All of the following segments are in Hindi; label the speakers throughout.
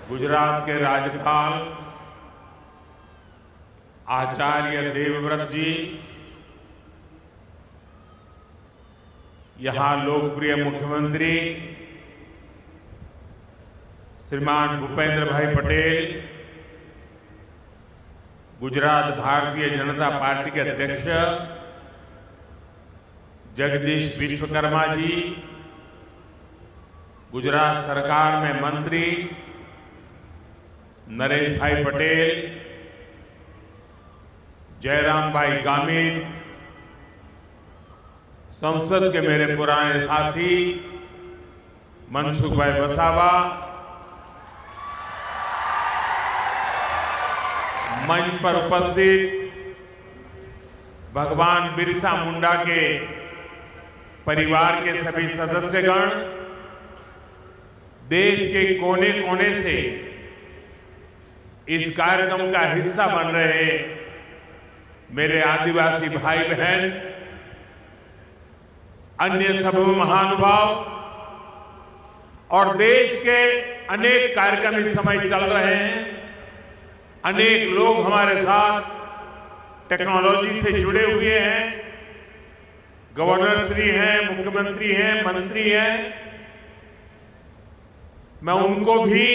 Speaker 1: गुजरात के राज्यपाल आचार्य देवव्रत जी, यहां लोकप्रिय मुख्यमंत्री श्रीमान भूपेंद्र भाई पटेल, गुजरात भारतीय जनता पार्टी के अध्यक्ष जगदीश विश्वकर्मा जी, गुजरात सरकार में मंत्री नरेश भाई पटेल, जयराम भाई गामित, संसद के मेरे पुराने साथी मनसुख भाई वसावा, मंच पर उपस्थित भगवान बिरसा मुंडा के परिवार के सभी सदस्यगण, देश के कोने कोने से इस कार्यक्रम का हिस्सा बन रहे मेरे आदिवासी भाई बहन, अन्य सभी महानुभाव और देश के अनेक कार्यक्रम इस समय चल रहे हैं। अनेक लोग हमारे साथ टेक्नोलॉजी से जुड़े हुए हैं, गवर्नर श्री हैं, मुख्यमंत्री हैं, मंत्री हैं। मैं उनको भी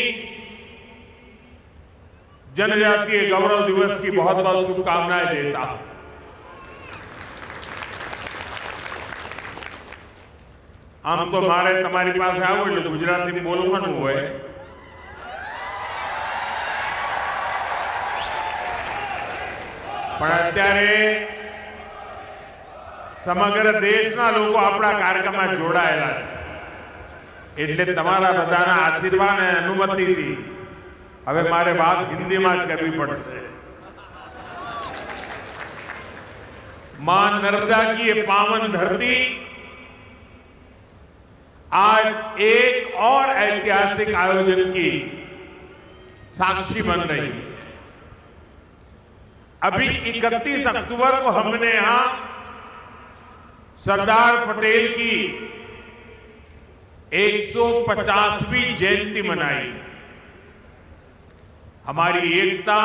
Speaker 1: जनजातीय गौरव दिवस की बहुत बहुत शुभकामनाएं देता हूं। आम तो मारे तुम्हारी पास आओ એટલે ગુજરાતી બોલવાનું હોય, પણ અત્યારે સમગ્ર દેશના લોકો આપણા કાર્યક્રમમાં જોડાયેલા છે, એટલે તમારા બધાના આશીર્વાદ અને અનુમતિથી હવે મારે વાત હિન્દીમાં જ કરવી પડશે। मां नर्मदा की ये पावन धरती आज एक और ऐतिहासिक आयोजन की साक्षी बन रही है। अभी 31 अक्टूबर को हमने यहां सरदार पटेल की 150वीं जयंती मनाई। हमारी एकता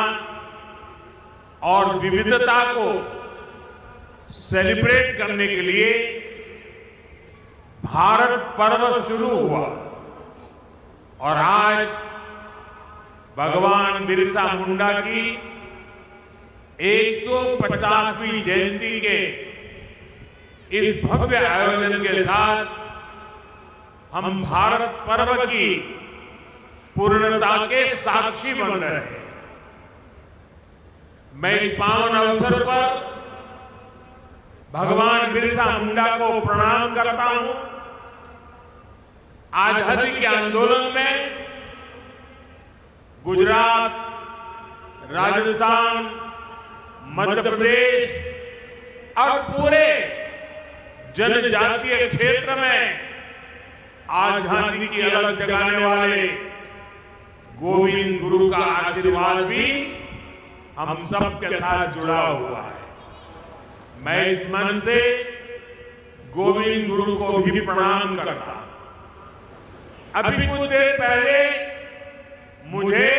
Speaker 1: और विविधता को सेलिब्रेट करने के लिए भारत पर्व शुरू हुआ और आज भगवान बिरसा मुंडा की 150वीं जयंती के इस भव्य आयोजन के साथ हम भारत पर्व की पूर्णता के साक्षी बन रहे हैं। मैं इस पावन अवसर पर भगवान बिरसा मुंडा को प्रणाम करता हूं। आजादी के आंदोलन में गुजरात, राजस्थान, मध्य प्रदेश और पूरे जनजातीय क्षेत्र में आजादी की अलग जगाने वाले गोविंद गुरु का आशीर्वाद भी हम सबके साथ जुड़ा हुआ है। मैं इस मन से गोविंद गुरु को भी प्रणाम करता हूं। अभी कुछ देर पहले मुझे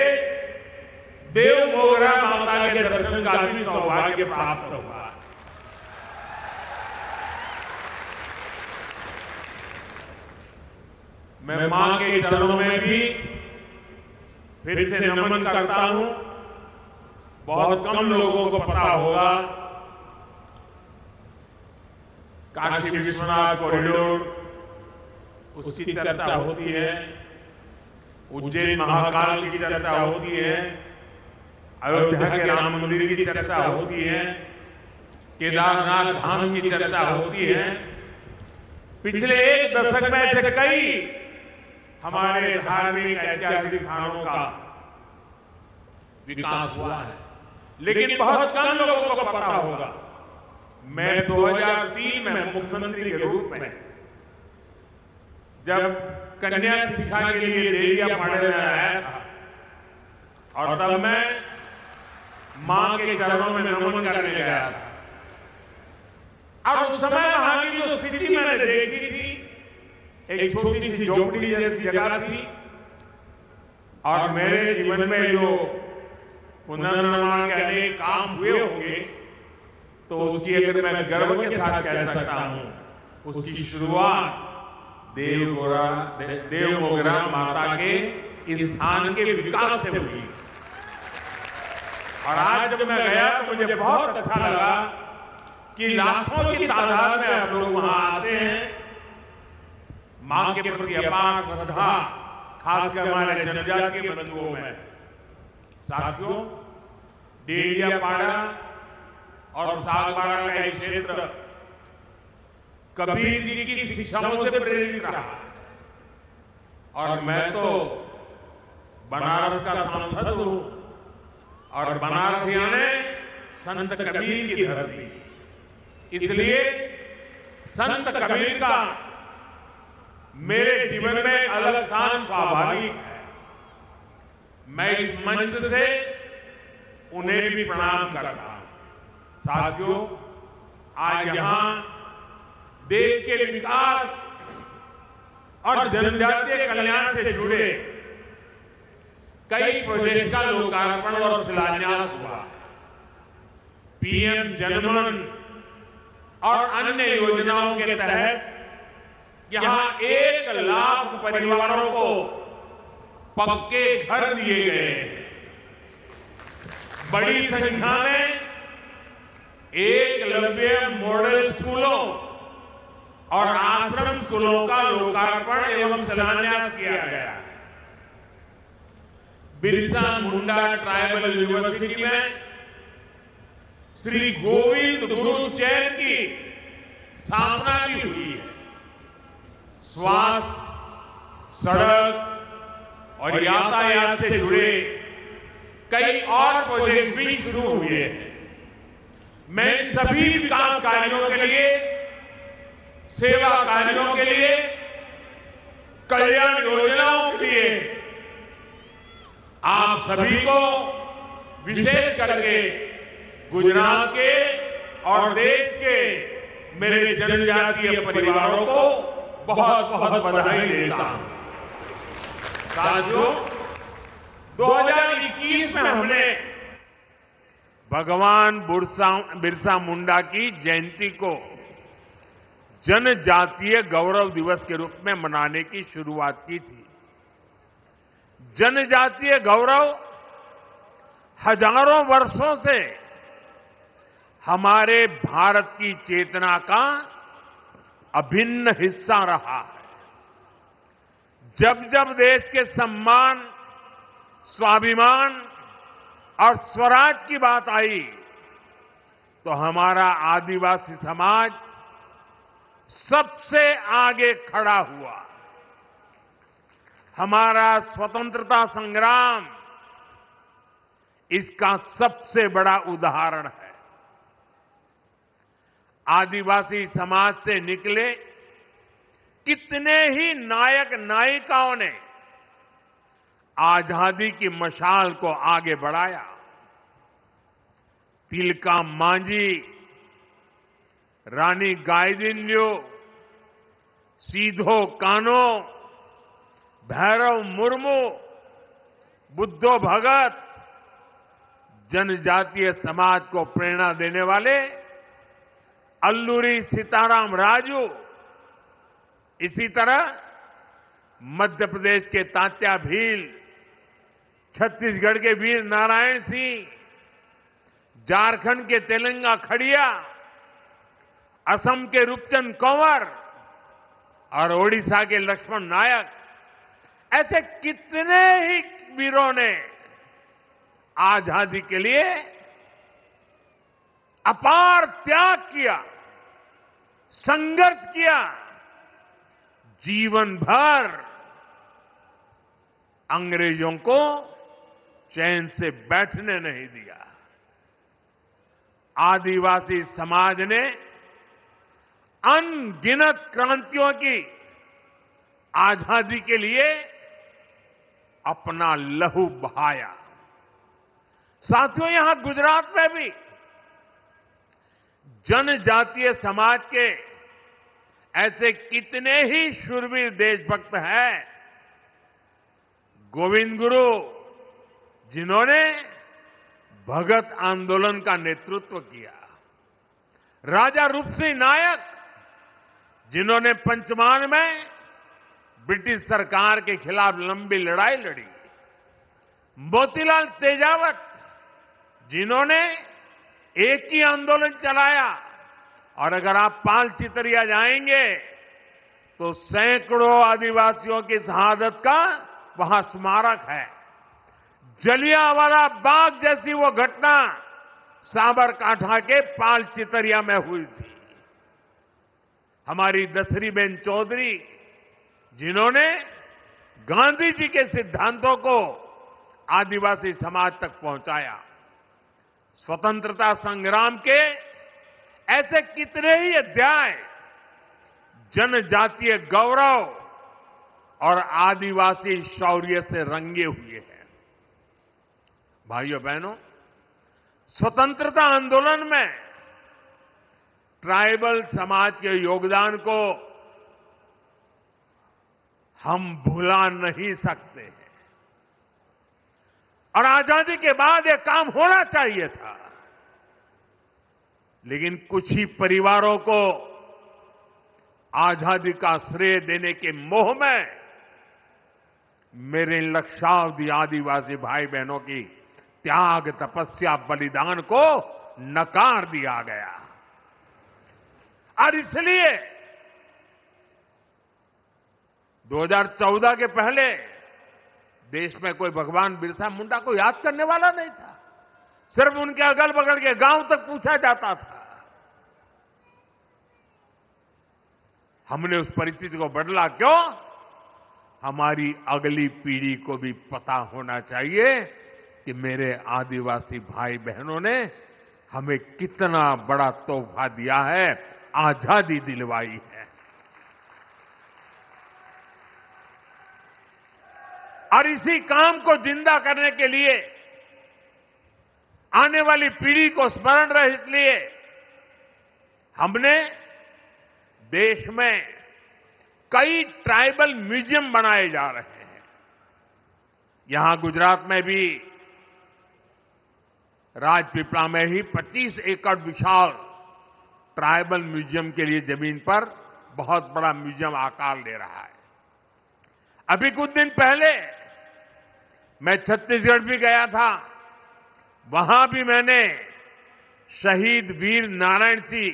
Speaker 1: देव मोगरा माता के दर्शन का भी सौभाग्य प्राप्त हुआ। मैं मां के चरणों में भी फिर से नमन करता हूं। बहुत कम लोगों को पता होगा, काशी विश्वनाथ कॉरिडोर उसकी चर्चा होती है, उज्जैन महाकाल की चर्चा होती है, अयोध्या के राम मंदिर की चर्चा होती है, केदारनाथ धाम की चर्चा होती है। पिछले एक दशक में ऐसे कई हमारे धार्मिक ऐतिहासिक स्थानों का विकास हुआ है, लेकिन बहुत कम लोगों को पता होगा। मैं 2003 में मुख्यमंत्री के रूप में जब कन्या शिक्षा के लिए देरियापाड़े में आया था और तब मैं मां के चरणों में नमन करने गया था। और उस समय वहां की जो स्थिति मैंने देखी थी, एक छोटी सी झोपड़ी जैसी जगह थी, और मेरे जीवन में जो पुनर्निर्माण के अनेक काम हुए होंगे, तो उसकी अगर मैं गर्व के साथ कह सकता हूं, उसकी शुरुआत देवमोगरा माता के इस स्थान के विकास से हुई। और आज जब मैं गया तो मुझे बहुत अच्छा लगा कि लाखों की तादाद में आप लोग वहां आते हैं, मां के प्रति अपार श्रद्धा, खासकर हमारे जनजातीय बंधुओं में। साथियों, डेडियापाड़ा और सागवाड़ा का एक क्षेत्र कबीर जी की शिक्षाओं से प्रेरित रहा, और मैं तो बनारस का सांसद हूं, और बनारस यानी संत कबीर की धरती, इसलिए संत कबीर का मेरे जीवन में एक अलग स्थान स्वाभाविक है। मैं इस मंच से उन्हें भी प्रणाम करता हूं। साथियों, आज यहां देश के विकास और जनजातीय कल्याण से जुड़े कई प्रोजेक्ट का लोकार्पण और शिलान्यास हुआ। पीएम जनमन और अन्य योजनाओं के तहत यहां 1 लाख परिवारों को पक्के घर दिए गए। बड़ी संख्या में एकलव्य मॉडल स्कूलों और आश्रम स्कूलों का लोकार्पण एवं शिलान्यास किया गया। बिरसा मुंडा ट्राइबल यूनिवर्सिटी में श्री गोविंद गुरु चैन की स्थापना भी हुई है। स्वास्थ्य, सड़क और यातायात से जुड़े कई और प्रोजेक्ट भी शुरू हुए हैं। मैं सभी विकास कार्यों के लिए, सेवा कार्यों के लिए, कल्याण योजनाओं के लिए आप सभी को, विशेष करके गुजरात के और देश के मेरे जनजातीय परिवारों को बहुत बहुत बधाई देता हूं। साथियों, 2021 में हमने भगवान बिरसा मुंडा की जयंती को जनजातीय गौरव दिवस के रूप में मनाने की शुरुआत की थी। जनजातीय गौरव हजारों वर्षों से हमारे भारत की चेतना का अभिन्न हिस्सा रहा है। जब जब देश के सम्मान, स्वाभिमान और स्वराज की बात आई, तो हमारा आदिवासी समाज सबसे आगे खड़ा हुआ। हमारा स्वतंत्रता संग्राम इसका सबसे बड़ा उदाहरण है। आदिवासी समाज से निकले कितने ही नायक नायिकाओं ने आजादी की मशाल को आगे बढ़ाया। तिलका मांझी, रानी गाइदिन्ल्यू, सीधो कान्हो, भैरव मुर्मू, बुद्धो भगत, जनजातीय समाज को प्रेरणा देने वाले अल्लूरी सीताराम राजू, इसी तरह मध्य प्रदेश के तात्या भील, छत्तीसगढ़ के वीर नारायण सिंह, झारखंड के तेलंगा खड़िया, असम के रूपचंद कंवर और ओडिशा के लक्ष्मण नायक, ऐसे कितने ही वीरों ने आजादी के लिए अपार त्याग किया, संघर्ष किया, जीवन भर अंग्रेजों को चैन से बैठने नहीं दिया। आदिवासी समाज ने अनगिनत क्रांतियों की आजादी के लिए अपना लहू बहाया। साथियों, यहां गुजरात में भी जनजातीय समाज के ऐसे कितने ही शूरवीर देशभक्त हैं गोविंद गुरु जिन्होंने भगत आंदोलन का नेतृत्व किया, राजा रूपसिंह नायक जिन्होंने पंचमार में ब्रिटिश सरकार के खिलाफ लंबी लड़ाई लड़ी, मोतीलाल तेजावत जिन्होंने एक ही आंदोलन चलाया, और अगर आप पाल चितरिया जाएंगे तो सैकड़ों आदिवासियों की शहादत का वहां स्मारक है। जलियांवाला बाग जैसी वो घटना साबरकांठा के पाल चितरिया में हुई थी। हमारी दसरी बेन चौधरी जिन्होंने गांधी जी के सिद्धांतों को आदिवासी समाज तक पहुंचाया। स्वतंत्रता संग्राम के ऐसे कितने ही अध्याय जनजातीय गौरव और आदिवासी शौर्य से रंगे हुए हैं। भाइयों बहनों, स्वतंत्रता आंदोलन में ट्राइबल समाज के योगदान को हम भुला नहीं सकते हैं, और आजादी के बाद यह काम होना चाहिए था। लेकिन कुछ ही परिवारों को आजादी का श्रेय देने के मोह में मेरे लक्षावधि आदिवासी भाई बहनों की त्याग, तपस्या, बलिदान को नकार दिया गया। और इसलिए 2014 के पहले देश में कोई भगवान बिरसा मुंडा को याद करने वाला नहीं था। सिर्फ उनके अगल बगल के गांव तक पूछा जाता था। हमने उस परिस्थिति को बदला। क्यों? हमारी अगली पीढ़ी को भी पता होना चाहिए कि मेरे आदिवासी भाई बहनों ने हमें कितना बड़ा तोहफा दिया है, आजादी दिलवाई है। और इसी काम को जिंदा करने के लिए, आने वाली पीढ़ी को स्मरण रहे इसलिए हमने देश में कई ट्राइबल म्यूजियम बनाए जा रहे हैं। यहां गुजरात में भी राजपीपला में ही 25 एकड़ विशाल ट्राइबल म्यूजियम के लिए जमीन पर बहुत बड़ा म्यूजियम आकार ले रहा है। अभी कुछ दिन पहले मैं छत्तीसगढ़ भी गया था। वहां भी मैंने शहीद वीर नारायण सिंह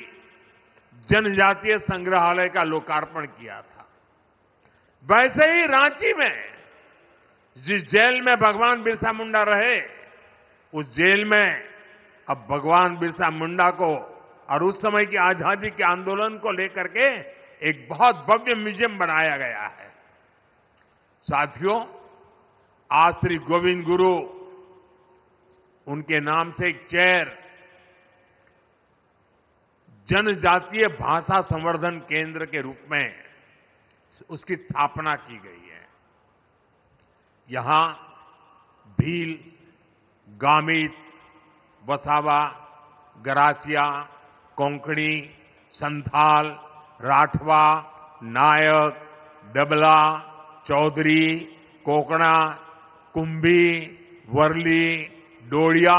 Speaker 1: जनजातीय संग्रहालय का लोकार्पण किया था। वैसे ही रांची में जिस जेल में भगवान बिरसा मुंडा रहे, उस जेल में अब भगवान बिरसा मुंडा को और उस समय की आजादी के आंदोलन को लेकर के एक बहुत भव्य म्यूजियम बनाया गया है। साथियों, आज श्री गोविंद गुरु उनके नाम से एक चेयर जनजातीय भाषा संवर्धन केंद्र के रूप में उसकी स्थापना की गई है। यहां भील, गामित, वसावा, गरासिया, कोंकणी, संथाल, राठवा, नायक, डबला, चौधरी, कोकणा, कुंभी, वर्ली, डोडिया,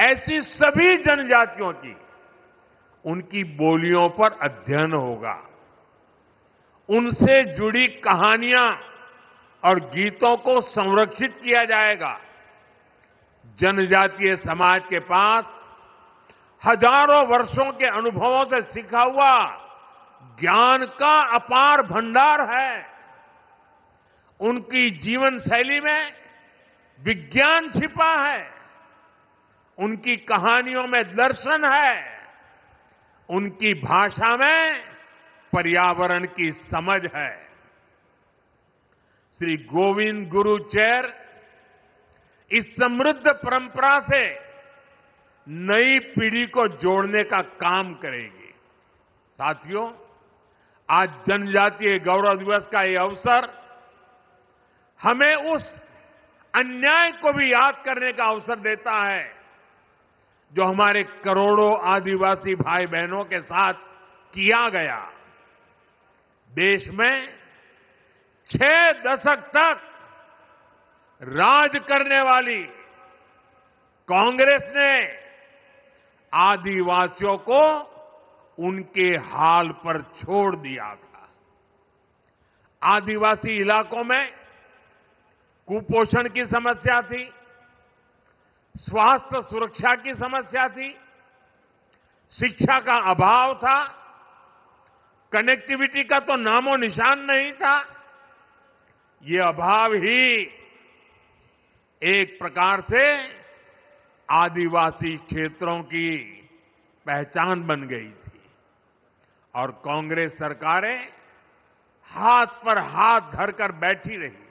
Speaker 1: ऐसी सभी जनजातियों की उनकी बोलियों पर अध्ययन होगा। उनसे जुड़ी कहानियां और गीतों को संरक्षित किया जाएगा। जनजातीय समाज के पास हजारों वर्षों के अनुभवों से सीखा हुआ ज्ञान का अपार भंडार है। उनकी जीवन शैली में विज्ञान छिपा है। उनकी कहानियों में दर्शन है। उनकी भाषा में पर्यावरण की समझ है। श्री गोविंद गुरु चेयर इस समृद्ध परंपरा से नई पीढ़ी को जोड़ने का काम करेगी। साथियों, आज जनजातीय गौरव दिवस का ये अवसर हमें उस अन्याय को भी याद करने का अवसर देता है जो हमारे करोड़ों आदिवासी भाई बहनों के साथ किया गया। देश में 6 दशक तक राज करने वाली कांग्रेस ने आदिवासियों को उनके हाल पर छोड़ दिया था। आदिवासी इलाकों में कुपोषण की समस्या थी, स्वास्थ्य सुरक्षा की समस्या थी, शिक्षा का अभाव था, कनेक्टिविटी का तो नामो निशान नहीं था। ये अभाव ही एक प्रकार से आदिवासी क्षेत्रों की पहचान बन गई थी और कांग्रेस सरकारें हाथ पर हाथ धरकर बैठी रही।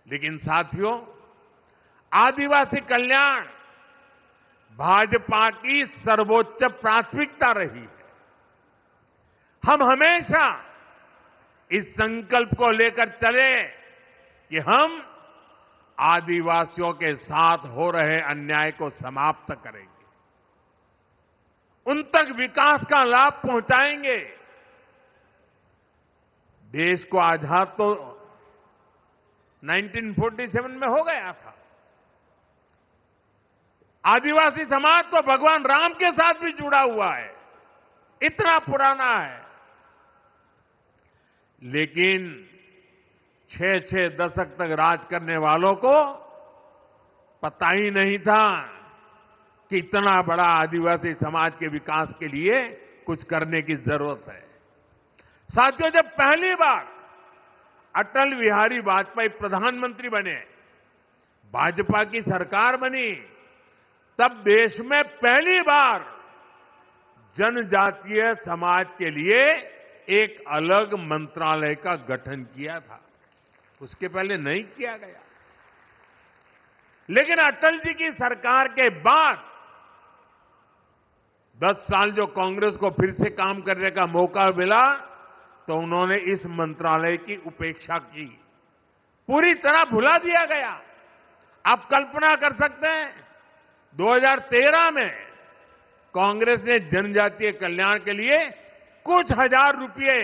Speaker 1: लेकिन साथियों, आदिवासी कल्याण भाजपा की सर्वोच्च प्राथमिकता रही है। हम हमेशा इस संकल्प को लेकर चले कि हम आदिवासियों के साथ हो रहे अन्याय को समाप्त करेंगे, उन तक विकास का लाभ पहुंचाएंगे। देश को आजाद तो 1947 में हो गया था। आदिवासी समाज तो भगवान राम के साथ भी जुड़ा हुआ है, इतना पुराना है। लेकिन 6-6 दशक तक राज करने वालों को पता ही नहीं था कि इतना बड़ा आदिवासी समाज के विकास के लिए कुछ करने की जरूरत है। साथियों, जब पहली बार अटल बिहारी वाजपेयी प्रधानमंत्री बने, भाजपा की सरकार बनी, तब देश में पहली बार जनजातीय समाज के लिए एक अलग मंत्रालय का गठन किया था। उसके पहले नहीं किया गया। लेकिन अटल जी की सरकार के बाद 10 साल जो कांग्रेस को फिर से काम करने का मौका मिला, तो उन्होंने इस मंत्रालय की उपेक्षा की, पूरी तरह भुला दिया गया। आप कल्पना कर सकते हैं, 2013 में कांग्रेस ने जनजातीय कल्याण के लिए कुछ हजार रुपए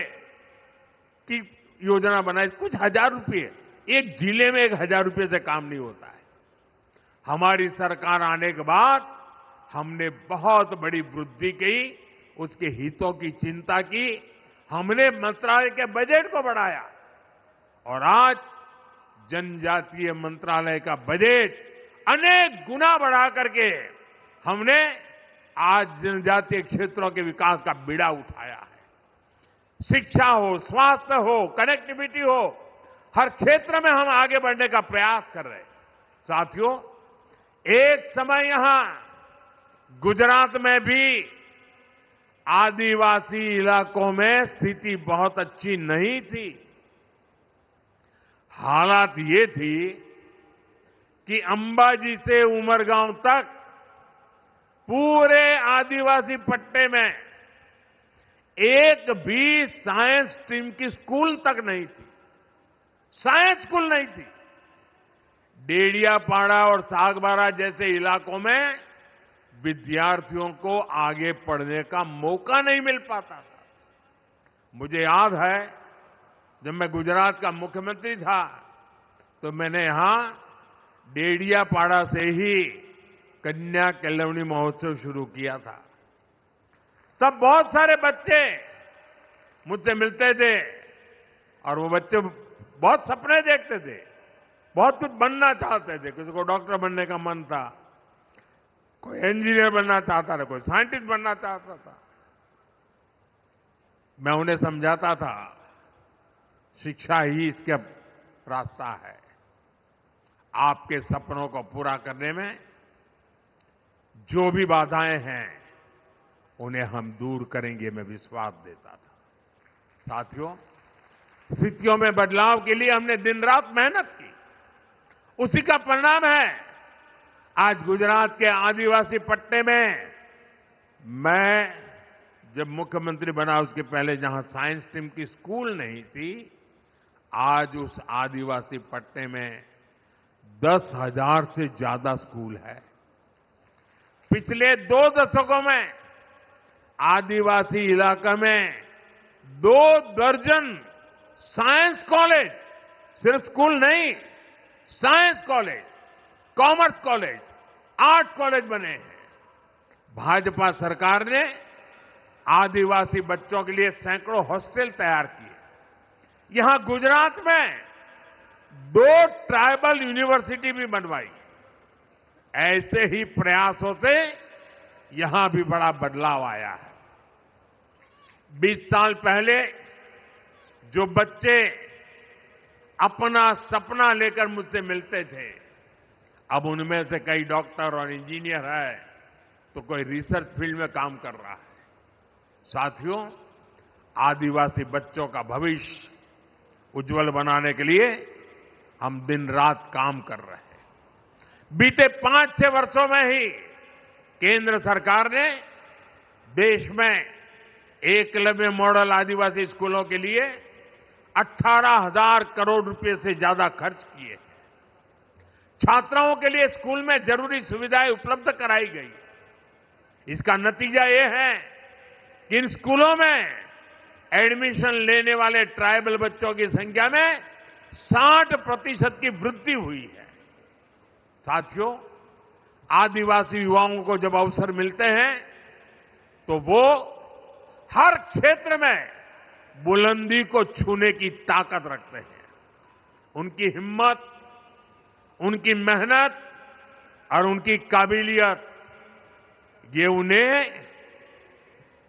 Speaker 1: की योजना बनाई। कुछ हजार रुपए, एक जिले में 1000 रुपए से काम नहीं होता है। हमारी सरकार आने के बाद हमने बहुत बड़ी वृद्धि की, उसके हितों की चिंता की, हमने मंत्रालय के बजट को बढ़ाया और आज जनजातीय मंत्रालय का बजट अनेक गुना बढ़ा करके हमने आज जनजातीय क्षेत्रों के विकास का बीड़ा उठाया है। शिक्षा हो, स्वास्थ्य हो, कनेक्टिविटी हो, हर क्षेत्र में हम आगे बढ़ने का प्रयास कर रहे हैं। साथियों, एक समय यहां गुजरात में भी आदिवासी इलाकों में स्थिति बहुत अच्छी नहीं थी। हालात ये थी कि अंबाजी से उमरगांव तक पूरे आदिवासी पट्टे में एक भी साइंस स्ट्रीम की स्कूल तक नहीं थी। साइंस स्कूल नहीं थी। डेडियापाड़ा और सागबारा जैसे इलाकों में विद्यार्थियों को आगे पढ़ने का मौका नहीं मिल पाता था। मुझे याद है, जब मैं गुजरात का मुख्यमंत्री था तो मैंने यहां डेडियापाड़ा से ही कन्या केलवनी महोत्सव शुरू किया था। तब बहुत सारे बच्चे मुझसे मिलते थे और वो बच्चे बहुत सपने देखते थे, बहुत कुछ बनना चाहते थे। किसी को डॉक्टर बनने का मन था, कोई इंजीनियर बनना चाहता था, कोई साइंटिस्ट बनना चाहता था। मैं उन्हें समझाता था, शिक्षा ही इसका रास्ता है। आपके सपनों को पूरा करने में जो भी बाधाएं हैं उन्हें हम दूर करेंगे, मैं विश्वास देता था। साथियों, स्थितियों में बदलाव के लिए हमने दिन रात मेहनत की, उसी का परिणाम है आज गुजरात के आदिवासी पट्टे में। मैं जब मुख्यमंत्री बना उसके पहले जहां साइंस स्ट्रीम की स्कूल नहीं थी, आज उस आदिवासी पट्टे में 10,000 से ज्यादा स्कूल है। पिछले 2 दशकों में आदिवासी इलाका में 2 दर्जन साइंस कॉलेज, सिर्फ स्कूल नहीं, science college, commerce college, arts college बने हैं। भाजपा सरकार ने आदिवासी बच्चों के लिए सैकड़ों हॉस्टल तैयार किए। यहां गुजरात में 2 ट्राइबल यूनिवर्सिटी भी बनवाई। ऐसे ही प्रयासों से यहां भी बड़ा बदलाव आया है। 20 साल पहले जो बच्चे अपना सपना लेकर मुझसे मिलते थे, अब उनमें से कई डॉक्टर और इंजीनियर है, तो कोई रिसर्च फील्ड में काम कर रहा है। साथियों, आदिवासी बच्चों का भविष्य उज्जवल बनाने के लिए हम दिन रात काम कर रहे हैं। बीते 5-6 वर्षों में ही केंद्र सरकार ने देश में एकलव्य मॉडल आदिवासी स्कूलों के लिए 18,000 करोड़ रुपए से ज्यादा खर्च किए। छात्राओं के लिए स्कूल में जरूरी सुविधाएं उपलब्ध कराई गई। इसका नतीजा यह है कि इन स्कूलों में एडमिशन लेने वाले ट्राइबल बच्चों की संख्या में 60% की वृद्धि हुई है। साथियों, आदिवासी युवाओं को जब अवसर मिलते हैं तो वो हर क्षेत्र में बुलंदी को छूने की ताकत रखते हैं। उनकी हिम्मत, उनकी मेहनत और उनकी काबिलियत, ये उन्हें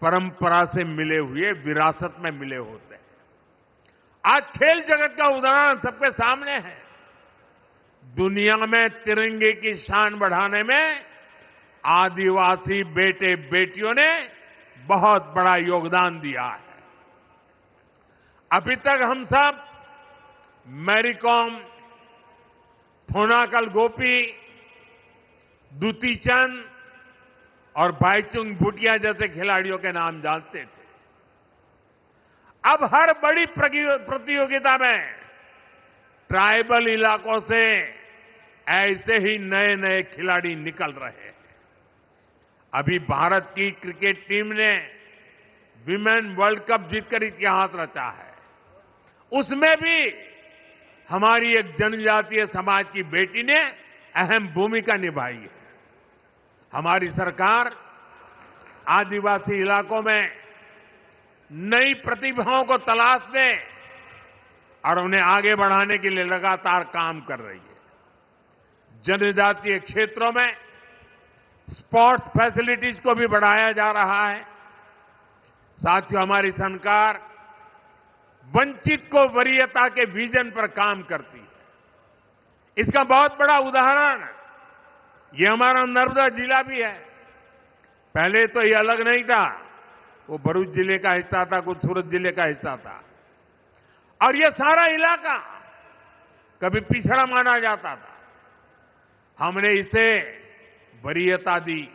Speaker 1: परंपरा से मिले हुए, विरासत में मिले होते हैं। आज खेल जगत का उदाहरण सबके सामने है। दुनिया में तिरंगे की शान बढ़ाने में आदिवासी बेटे बेटियों ने बहुत बड़ा योगदान दिया है। अभी तक हम सब मैरी कॉम, थोनाकल गोपी, दुती चंद और भाईचुंग भूटिया जैसे खिलाड़ियों के नाम जानते थे। अब हर बड़ी प्रतियोगिता में ट्राइबल इलाकों से ऐसे ही नए नए खिलाड़ी निकल रहे हैं। अभी भारत की क्रिकेट टीम ने विमेन वर्ल्ड कप जीतकर इतिहास रचा है। उसमें भी हमारी एक जनजातीय समाज की बेटी ने अहम भूमिका निभाई है। हमारी सरकार आदिवासी इलाकों में नई प्रतिभाओं को तलाशने और उन्हें आगे बढ़ाने के लिए लगातार काम कर रही है। जनजातीय क्षेत्रों में स्पोर्ट्स फैसिलिटीज को भी बढ़ाया जा रहा है। साथियों, हमारी सरकार वंचित को वरीयता के विजन पर काम करती है। इसका बहुत बड़ा उदाहरण ये हमारा नर्मदा जिला भी है। पहले तो ये अलग नहीं था, वो भरूच जिले का हिस्सा था, कुछ सूरत जिले का हिस्सा था, और ये सारा इलाका कभी पिछड़ा माना जाता था। हमने इसे वरीयता दी,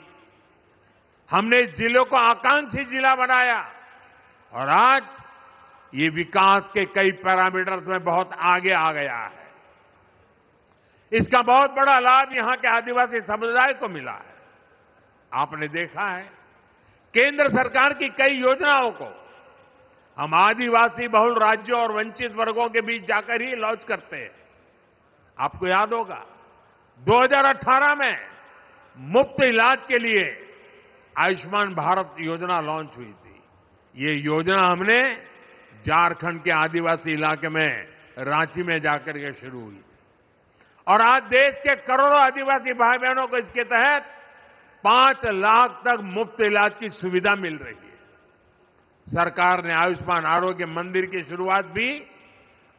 Speaker 1: हमने इस जिले को आकांक्षी जिला बनाया और आज ये विकास के कई पैरामीटर्स में बहुत आगे आ गया है। इसका बहुत बड़ा लाभ यहां के आदिवासी समुदाय को मिला है। आपने देखा है केंद्र सरकार की कई योजनाओं को हम आदिवासी बहुल राज्यों और वंचित वर्गों के बीच जाकर ही लॉन्च करते हैं। आपको याद होगा 2018 में मुफ्त इलाज के लिए आयुष्मान भारत योजना लॉन्च हुई थी। ये योजना हमने झारखंड के आदिवासी इलाके में रांची में जाकर के शुरू हुई थी और आज देश के करोड़ों आदिवासी भाई बहनों को इसके तहत 5 लाख तक मुफ्त इलाज की सुविधा मिल रही है। सरकार ने आयुष्मान आरोग्य मंदिर की शुरुआत भी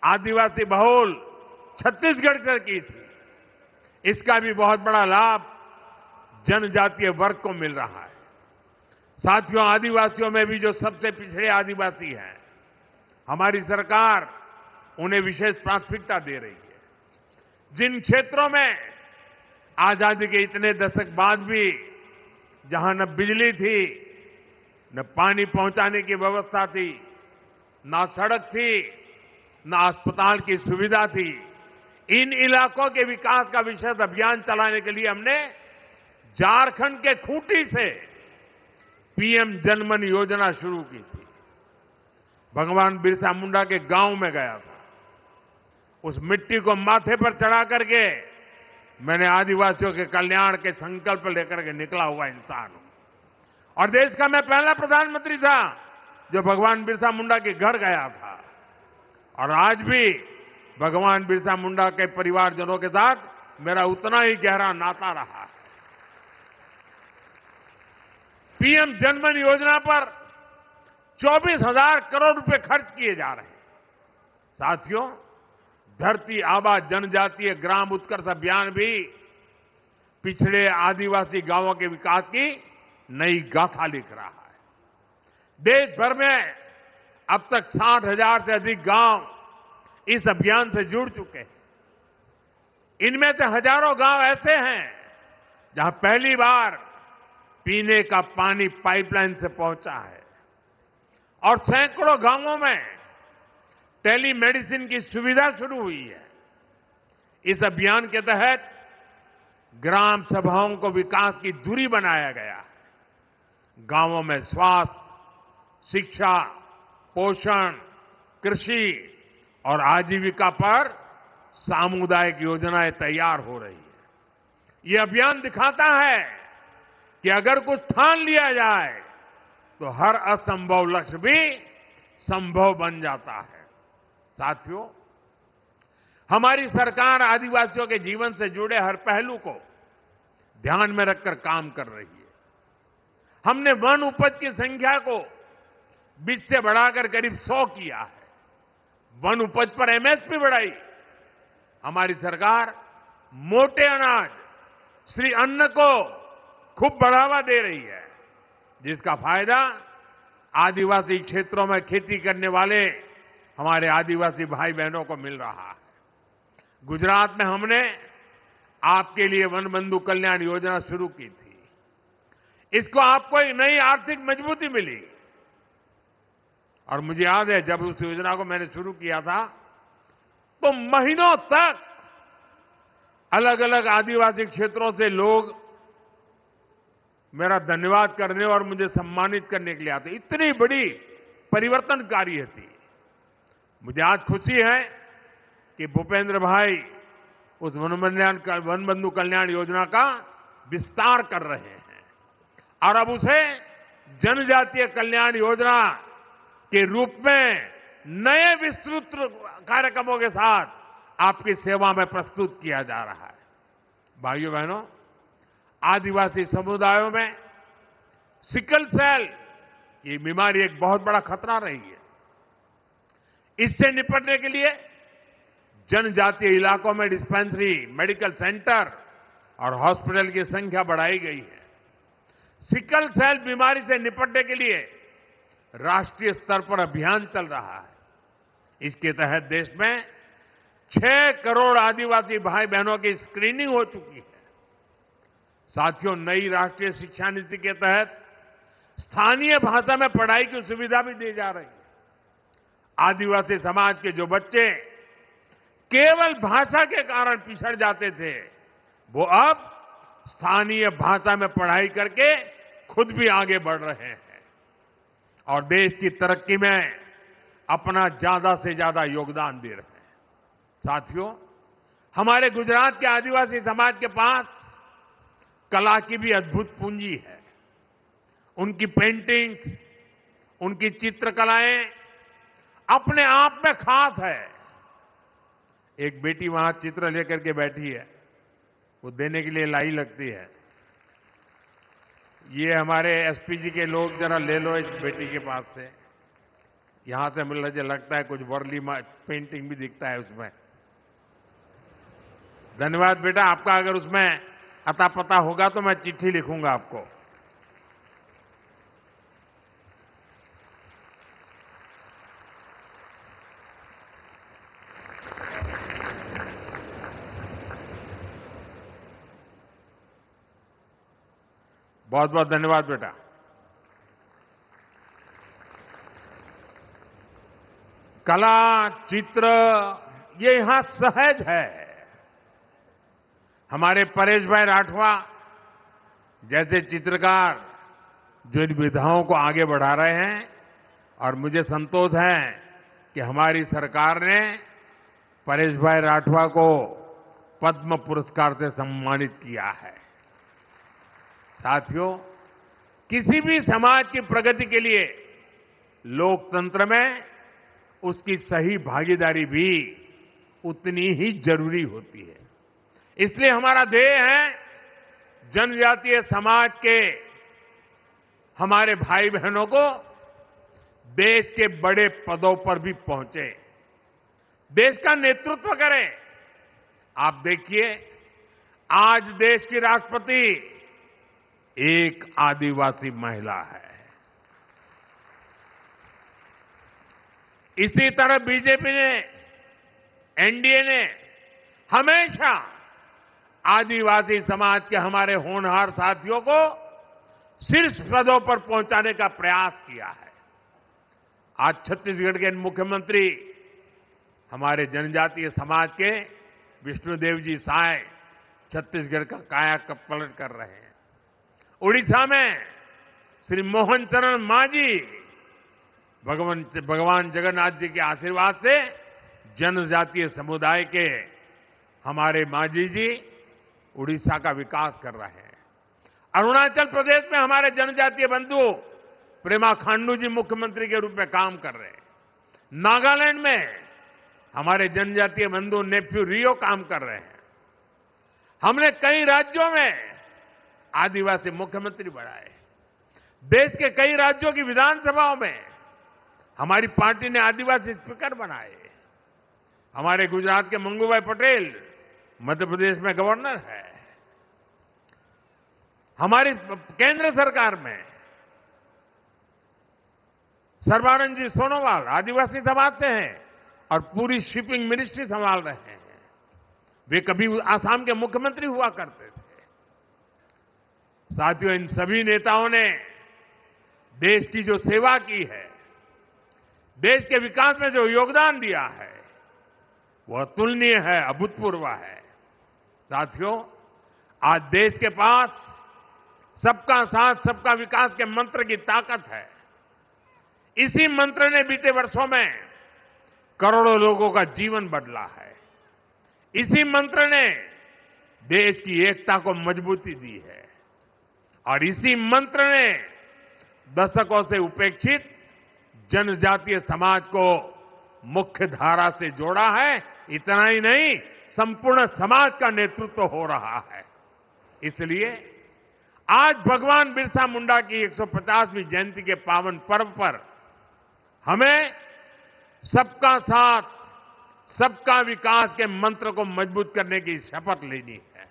Speaker 1: आदिवासी बहुल छत्तीसगढ़ से की थी। इसका भी बहुत बड़ा लाभ जनजातीय वर्ग को मिल रहा है। साथियों, आदिवासियों में भी जो सबसे पिछड़े आदिवासी हैं, हमारी सरकार उन्हें विशेष प्राथमिकता दे रही है। जिन क्षेत्रों में आजादी के इतने दशक बाद भी जहां न बिजली थी, न पानी पहुंचाने की व्यवस्था थी, न सड़क थी, न अस्पताल की सुविधा थी, इन इलाकों के विकास का विशेष अभियान चलाने के लिए हमने झारखंड के खूंटी से पीएम जनमन योजना शुरू की थी। भगवान बिरसा मुंडा के गांव में गया था। उस मिट्टी को माथे पर चढ़ा करके मैंने आदिवासियों के कल्याण के संकल्प लेकर के निकला हुआ इंसान हूं। और देश का मैं पहला प्रधानमंत्री था जो भगवान बिरसा मुंडा के घर गया था। और आज भी भगवान बिरसा मुंडा के परिवारजनों के साथ मेरा उतना ही गहरा नाता रहा है। पीएम जनधन योजना पर 24,000 करोड़ रुपए खर्च किए जा रहे हैं। साथियों, धरती आबा जनजातीय ग्राम उत्कर्ष अभियान भी पिछड़े आदिवासी गांवों के विकास की नई गाथा लिख रहा है। देश भर में अब तक 60,000 से अधिक गांव इस अभियान से जुड़ चुके हैं। इनमें से हजारों गांव ऐसे हैं जहां पहली बार पीने का पानी पाइपलाइन से पहुंचा है और सैकड़ों गांवों में टेलीमेडिसिन की सुविधा शुरू हुई है। इस अभियान के तहत ग्राम सभाओं को विकास की धुरी बनाया गया है। गांवों में स्वास्थ्य, शिक्षा, पोषण, कृषि और आजीविका पर सामुदायिक योजनाएं तैयार हो रही है। ये अभियान दिखाता है कि अगर कुछ ठान लिया जाए तो हर असंभव लक्ष्य भी संभव बन जाता है। साथियों, हमारी सरकार आदिवासियों के जीवन से जुड़े हर पहलू को ध्यान में रखकर काम कर रही है। हमने वन उपज की संख्या को 20 से बढ़ाकर करीब 100 किया है। वन उपज पर एमएसपी बढ़ाई। हमारी सरकार मोटे अनाज, श्री अन्न को खूब बढ़ावा दे रही है, जिसका फायदा आदिवासी क्षेत्रों में खेती करने वाले हमारे आदिवासी भाई बहनों को मिल रहा है। गुजरात में हमने आपके लिए वन बंधु कल्याण योजना शुरू की थी। इसको आपको एक नई आर्थिक मजबूती मिली। और मुझे याद है जब उस योजना को मैंने शुरू किया था तो महीनों तक अलग अलग आदिवासी क्षेत्रों से लोग मेरा धन्यवाद करने और मुझे सम्मानित करने के लिए आते। इतनी बड़ी परिवर्तनकारी थी। मुझे आज खुशी है कि भूपेंद्र भाई उस वन बंधु कल्याण योजना का विस्तार कर रहे हैं और अब उसे जनजातीय कल्याण योजना के रूप में नए विस्तृत कार्यक्रमों के साथ आपकी सेवा में प्रस्तुत किया जा रहा है। भाइयों बहनों, आदिवासी समुदायों में सिकल सेल ये बीमारी एक बहुत बड़ा खतरा रही है। इससे निपटने के लिए जनजातीय इलाकों में डिस्पेंसरी, मेडिकल सेंटर और हॉस्पिटल की संख्या बढ़ाई गई है। सिकल सेल बीमारी से निपटने के लिए राष्ट्रीय स्तर पर अभियान चल रहा है। इसके तहत देश में 6 करोड़ आदिवासी भाई बहनों की स्क्रीनिंग हो चुकी है। साथियों, नई राष्ट्रीय शिक्षा नीति के तहत स्थानीय भाषा में पढ़ाई की सुविधा भी दी जा रही है। आदिवासी समाज के जो बच्चे केवल भाषा के कारण पिछड़ जाते थे, वो अब स्थानीय भाषा में पढ़ाई करके खुद भी आगे बढ़ रहे हैं और देश की तरक्की में अपना ज्यादा से ज्यादा योगदान दे रहे हैं। साथियों, हमारे गुजरात के आदिवासी समाज के पास कला की भी अद्भुत पूंजी है। उनकी पेंटिंग्स, उनकी चित्रकलाएं अपने आप में खास है। एक बेटी वहां चित्र लेकर के बैठी है, वो देने के लिए लाई लगती है। ये हमारे एसपी जी के लोग जरा ले लो इस बेटी के पास से। यहां से मुझे लगता है कुछ वर्ली पेंटिंग भी दिखता है उसमें। धन्यवाद बेटा, आपका अगर उसमें अता पता होगा तो मैं चिट्ठी लिखूंगा आपको। बहुत बहुत धन्यवाद बेटा। कला, चित्र ये यहां सहज है। हमारे परेश भाई राठवा जैसे चित्रकार जो इन विधाओं को आगे बढ़ा रहे हैं और मुझे संतोष है कि हमारी सरकार ने परेश भाई राठवा को पद्म पुरस्कार से सम्मानित किया है। साथियों, किसी भी समाज की प्रगति के लिए लोकतंत्र में उसकी सही भागीदारी भी उतनी ही जरूरी होती है। इसलिए हमारा ध्येय है जनजातीय समाज के हमारे भाई बहनों को देश के बड़े पदों पर भी पहुंचे, देश का नेतृत्व करें। आप देखिए, आज देश की राष्ट्रपति एक आदिवासी महिला है। इसी तरह बीजेपी ने, एनडीए ने हमेशा आदिवासी समाज के हमारे होनहार साथियों को शीर्ष पदों पर पहुंचाने का प्रयास किया है। आज छत्तीसगढ़ के मुख्यमंत्री हमारे जनजातीय समाज के विष्णुदेव जी साय छत्तीसगढ़ का कायापलट कर रहे हैं। उड़ीसा में श्री मोहन चरण मांझी भगवान जगन्नाथ जी के आशीर्वाद से जनजातीय समुदाय के हमारे मांझी जी उड़ीसा का विकास कर रहे हैं। अरुणाचल प्रदेश में हमारे जनजातीय बंधु प्रेमा खांडू जी मुख्यमंत्री के रूप में काम कर रहे हैं। नागालैंड में हमारे जनजातीय बंधु नेफ्यू रियो काम कर रहे हैं। हमने कई राज्यों में आदिवासी मुख्यमंत्री बनाए। देश के कई राज्यों की विधानसभाओं में हमारी पार्टी ने आदिवासी स्पीकर बनाए। हमारे गुजरात के मंगूभाई पटेल मध्य प्रदेश में गवर्नर है। हमारी केंद्र सरकार में सर्बानंद जी सोनोवाल आदिवासी समाज से हैं और पूरी शिपिंग मिनिस्ट्री संभाल रहे हैं। वे कभी आसाम के मुख्यमंत्री हुआ करते थे। साथियों, इन सभी नेताओं ने देश की जो सेवा की है, देश के विकास में जो योगदान दिया है, वह अतुलनीय है, अभूतपूर्व है। साथियों, आज देश के पास सबका साथ सबका विकास के मंत्र की ताकत है। इसी मंत्र ने बीते वर्षों में करोड़ों लोगों का जीवन बदला है। इसी मंत्र ने देश की एकता को मजबूती दी है और इसी मंत्र ने दशकों से उपेक्षित जनजातीय समाज को मुख्य धारा से जोड़ा है। इतना ही नहीं, संपूर्ण समाज का नेतृत्व हो रहा है। इसलिए आज भगवान बिरसा मुंडा की 150वीं जयंती के पावन पर्व पर हमें सबका साथ सबका विकास के मंत्र को मजबूत करने की शपथ लेनी है।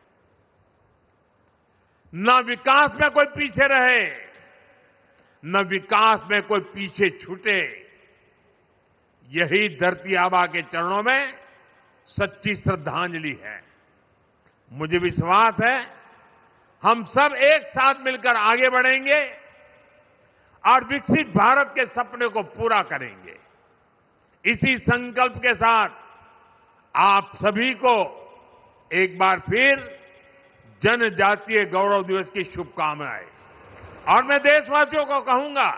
Speaker 1: न विकास में कोई पीछे रहे, न विकास में कोई पीछे छूटे। यही धरती आबा के चरणों में सच्ची श्रद्धांजलि है। मुझे विश्वास है हम सब एक साथ मिलकर आगे बढ़ेंगे और विकसित भारत के सपने को पूरा करेंगे। इसी संकल्प के साथ आप सभी को एक बार फिर जनजातीय गौरव दिवस की शुभकामनाएं। और मैं देशवासियों को कहूंगा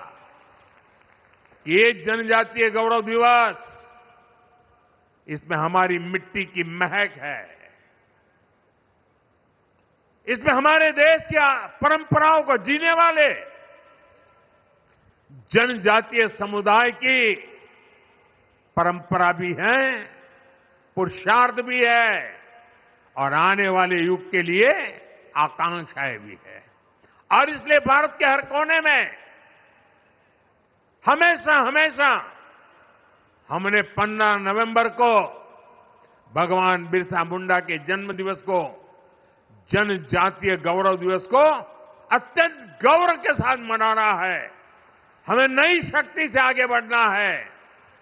Speaker 1: कि ये जनजातीय गौरव दिवस, इसमें हमारी मिट्टी की महक है, इसमें हमारे देश की परंपराओं को जीने वाले जनजातीय समुदाय की परंपरा भी है, पुरुषार्थ भी है और आने वाले युग के लिए आकांक्षाएं भी है। और इसलिए भारत के हर कोने में हमेशा हमेशा हमने 15 नवंबर को भगवान बिरसा मुंडा के जन्म दिवस को, जनजातीय गौरव दिवस को अत्यंत गौरव के साथ मनाना है। हमें नई शक्ति से आगे बढ़ना है,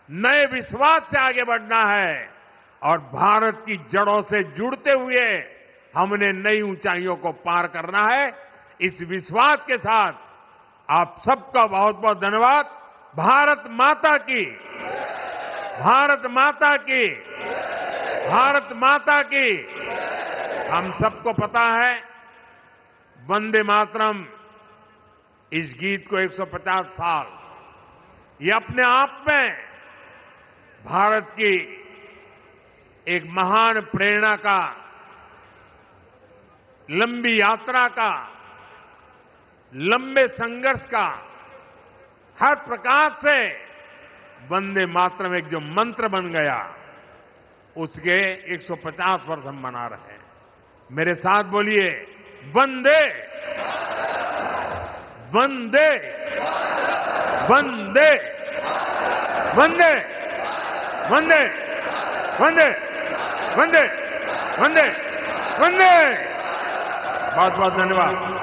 Speaker 1: नए विश्वास से आगे बढ़ना है और भारत की जड़ों से जुड़ते हुए हमने नई ऊंचाइयों को पार करना है। इस विश्वास के साथ आप सबका बहुत बहुत धन्यवाद। भारत माता की, भारत माता की, भारत माता की। हम सबको पता है वंदे मातरम, इस गीत को 150 साल, ये अपने आप में भारत की एक महान प्रेरणा का, लंबी यात्रा का, लंबे संघर्ष का, हर प्रकार से वंदे मातरम एक जो मंत्र बन गया, उसके 150 वर्ष हम मना रहे हैं। मेरे साथ बोलिए, वंदे वंदे वंदे वंदे वंदे वंदे वंदे वंदे वंदे। बहुत बहुत धन्यवाद।